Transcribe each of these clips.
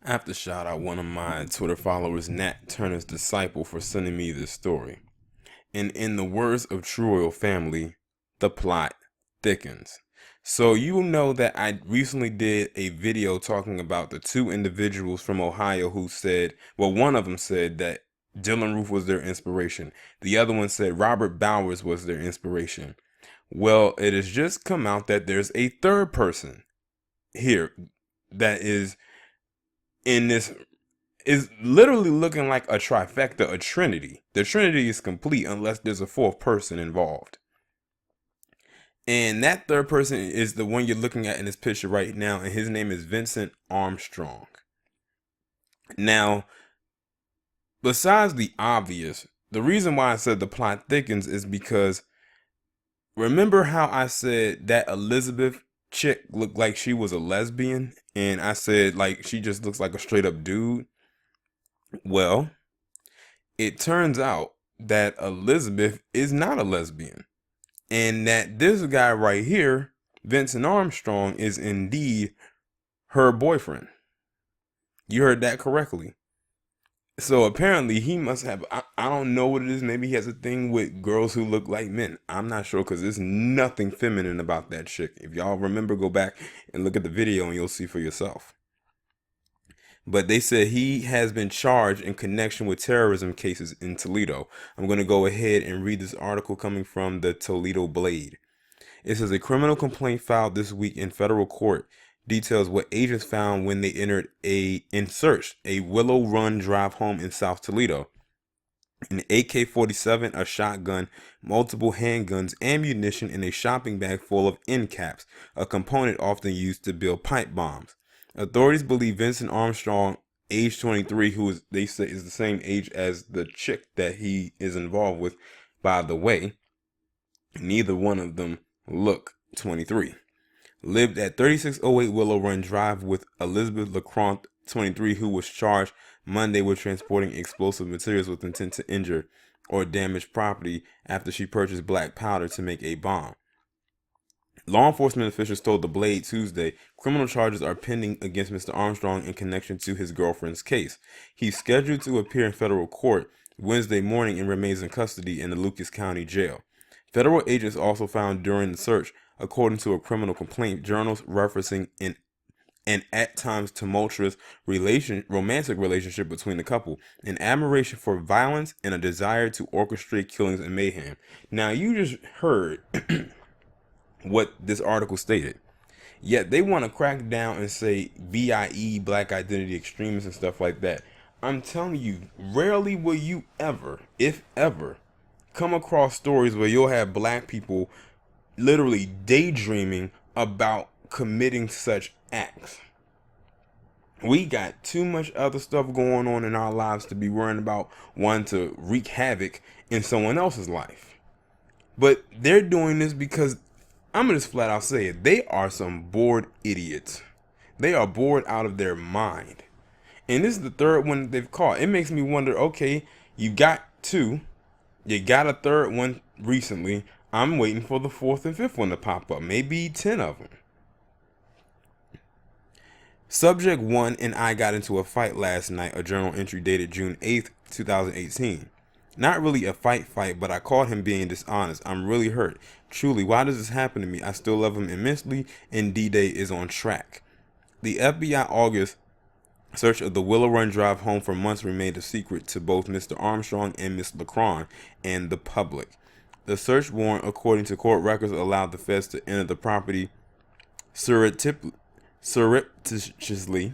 I have to shout out one of my Twitter followers, Nat Turner's disciple, for sending me this story. And in the words of True Royal Family, the plot thickens. So you know that I recently did a video talking about the two individuals from Ohio who said, well, one of them said that Dylan Roof was their inspiration. The other one said Robert Bowers was their inspiration. Well, it has just come out that there's a third person here that is literally looking like a trifecta, a trinity. The trinity is complete unless there's a fourth person involved. And that third person is the one you're looking at in this picture right now, and his name is Vincent Armstrong. Now, besides the obvious, the reason why I said the plot thickens is because remember how I said that Elizabeth chick looked like she was a lesbian? And I said, like, she just looks like a straight up dude. Well, it turns out that Elizabeth is not a lesbian, and that this guy right here, Vincent Armstrong, is indeed her boyfriend. You heard that correctly. So apparently he must have, I don't know what it is. Maybe he has a thing with girls who look like men. I'm not sure, because there's nothing feminine about that chick. If y'all remember, go back and look at the video and you'll see for yourself. But they said he has been charged in connection with terrorism cases in Toledo. I'm going to go ahead and read this article coming from the Toledo Blade. It says a criminal complaint filed this week in federal court details what agents found when they searched a Willow Run Drive home in South Toledo. An AK-47, a shotgun, multiple handguns, ammunition, and a shopping bag full of end caps, a component often used to build pipe bombs. Authorities believe Vincent Armstrong, age 23, who they say is the same age as the chick that he is involved with. By the way, neither one of them look 23. Lived at 3608 Willow Run Drive with Elizabeth LaCroix, 23, who was charged Monday with transporting explosive materials with intent to injure or damage property after she purchased black powder to make a bomb. Law enforcement officials told the Blade Tuesday criminal charges are pending against Mr. Armstrong in connection to his girlfriend's case. He's scheduled to appear in federal court Wednesday morning and remains in custody in the Lucas County Jail. Federal agents also found during the search, according to a criminal complaint, journals referencing an at times tumultuous romantic relationship between the couple, an admiration for violence, and a desire to orchestrate killings and mayhem. Now, you just heard what this article stated. Yet they want to crack down and say BIE, black identity extremists, and stuff like that. I'm telling you, rarely will you ever, if ever, come across stories where you'll have black people literally daydreaming about committing such acts. We got too much other stuff going on in our lives to be worrying about wanting to wreak havoc in someone else's life. But they're doing this because, I'm going to just flat out say it, they are some bored idiots. They are bored out of their mind. And this is the third one they've caught. It makes me wonder, okay, you got two. You got a third one recently. I'm waiting for the fourth and fifth one to pop up. Maybe 10 of them. Subject 1 and I got into a fight last night, a journal entry dated June 8th, 2018. Not really a fight, but I caught him being dishonest. I'm really hurt. Truly, why does this happen to me? I still love him immensely, and D-Day is on track. The FBI August search of the Willow Run Drive home for months remained a secret to both Mr. Armstrong and Miss LaCroix and the public. The search warrant, according to court records, allowed the feds to enter the property surreptitiously.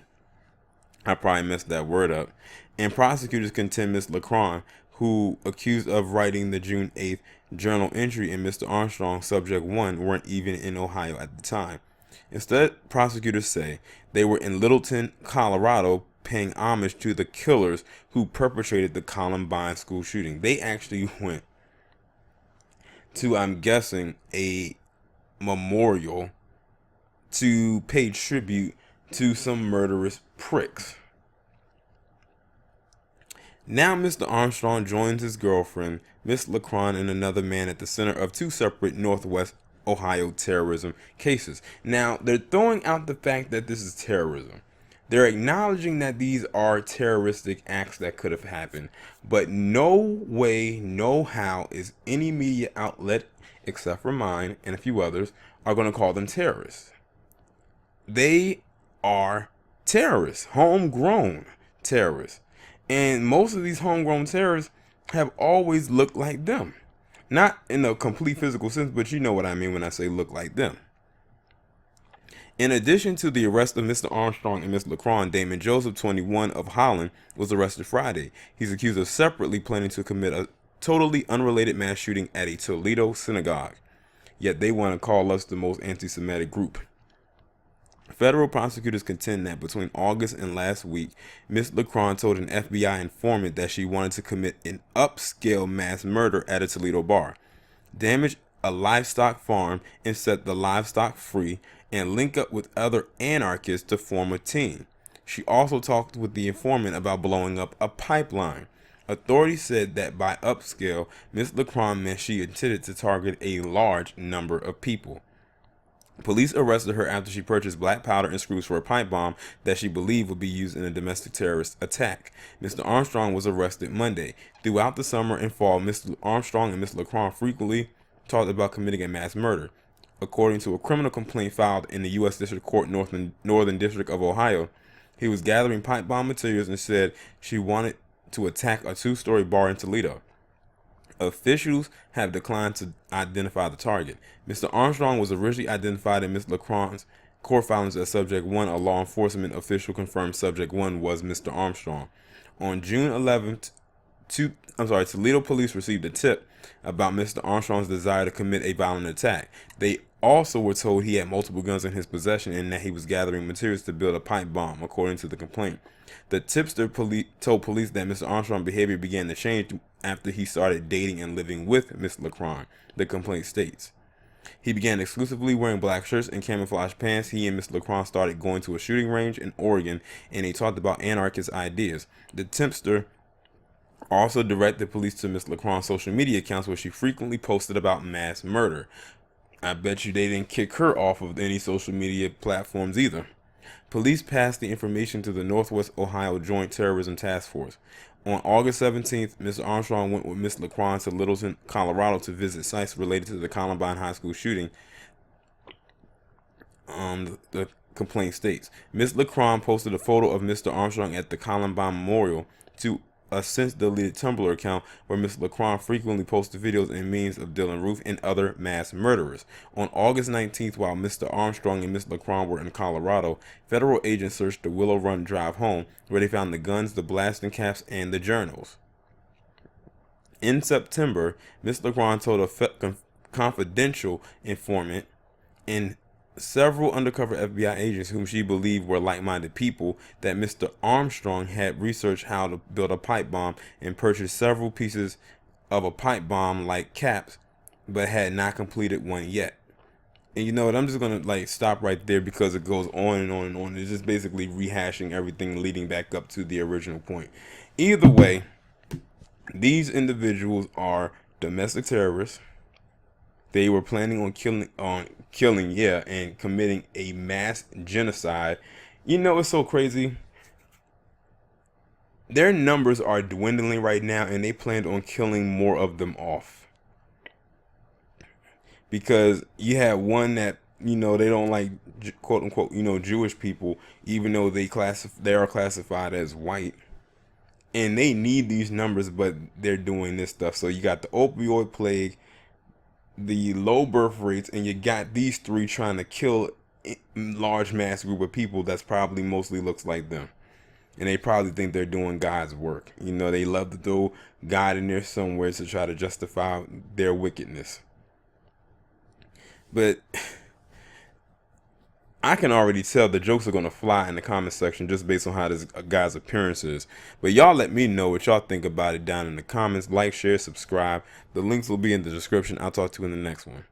I probably messed that word up. And prosecutors contend Miss LaCroix, who accused of writing the June 8th journal entry, and Mr. Armstrong, subject 1, weren't even in Ohio at the time. Instead, prosecutors say they were in Littleton, Colorado, paying homage to the killers who perpetrated the Columbine school shooting. They actually went to, I'm guessing, a memorial to pay tribute to some murderous pricks. Now Mr. Armstrong joins his girlfriend, Miss LaCroix, and another man at the center of two separate Northwest Ohio terrorism cases. Now, they're throwing out the fact that this is terrorism. They're acknowledging that these are terroristic acts that could have happened, but no way, no how is any media outlet, except for mine and a few others, are going to call them terrorists. They are terrorists, homegrown terrorists. And most of these homegrown terrorists have always looked like them. Not in a complete physical sense, but you know what I mean when I say look like them. In addition to the arrest of Mr. Armstrong and Ms. Lacron, Damon Joseph, 21, of Holland, was arrested Friday. He's accused of separately planning to commit a totally unrelated mass shooting at a Toledo synagogue. Yet they want to call us the most anti-Semitic group. Federal prosecutors contend that between August and last week, Ms. Lacron told an FBI informant that she wanted to commit an upscale mass murder at a Toledo bar, damage a livestock farm and set the livestock free, and link up with other anarchists to form a team. She also talked with the informant about blowing up a pipeline. Authorities said that by upscale, Ms. Lacron meant she intended to target a large number of people. Police arrested her after she purchased black powder and screws for a pipe bomb that she believed would be used in a domestic terrorist attack. Mr. Armstrong was arrested Monday. Throughout the summer and fall, Mr. Armstrong and Ms. Lacron frequently talked about committing a mass murder. According to a criminal complaint filed in the U.S. District Court, Northern District of Ohio, he was gathering pipe bomb materials and said she wanted to attack a two-story bar in Toledo. Officials have declined to identify the target. Mr. Armstrong was originally identified in Ms. Lacron's court filings as Subject 1. A law enforcement official confirmed Subject 1 was Mr. Armstrong. On June 11th, Toledo police received a tip about Mr. Armstrong's desire to commit a violent attack. They also were told he had multiple guns in his possession and that he was gathering materials to build a pipe bomb, according to the complaint. The tipster told police that Mr. Armstrong's behavior began to change after he started dating and living with Ms. Lacron, the complaint states. He began exclusively wearing black shirts and camouflage pants. He and Ms. Lacron started going to a shooting range in Oregon, and they talked about anarchist ideas. The tipster also directed police to Ms. Lacron's social media accounts, where she frequently posted about mass murder. I bet you they didn't kick her off of any social media platforms either. Police passed the information to the Northwest Ohio Joint Terrorism Task Force. On August 17th, Mr. Armstrong went with Ms. Lacron to Littleton, Colorado to visit sites related to the Columbine High School shooting. The complaint states. Ms. Lacron posted a photo of Mr. Armstrong at the Columbine Memorial to a since-deleted Tumblr account where Ms. Lacron frequently posted videos and memes of Dylann Roof and other mass murderers. On August 19th, while Mr. Armstrong and Ms. Lacron were in Colorado, federal agents searched the Willow Run Drive home, where they found the guns, the blasting caps, and the journals. In September, Ms. Lacron told a confidential informant and several undercover FBI agents whom she believed were like-minded people that Mr. Armstrong had researched how to build a pipe bomb and purchased several pieces of a pipe bomb like caps, but had not completed one yet. And you know what, I'm just gonna stop right there because it goes on and on and on. It's just basically rehashing everything leading back up to the original point. Either way, these individuals are domestic terrorists. They were planning on killing, and committing a mass genocide. You know, it's so crazy. Their numbers are dwindling right now, and they planned on killing more of them off. Because you have one that, they don't like, quote unquote, Jewish people, even though they are classified as white. And they need these numbers, but they're doing this stuff. So you got the opioid plague, the low birth rates, and you got these three trying to kill a large mass group of people that's probably mostly looks like them. And they probably think they're doing God's work. They love to throw God in there somewhere to try to justify their wickedness. But I can already tell the jokes are going to fly in the comment section just based on how this guy's appearance is. But y'all let me know what y'all think about it down in the comments. Like, share, subscribe. The links will be in the description. I'll talk to you in the next one.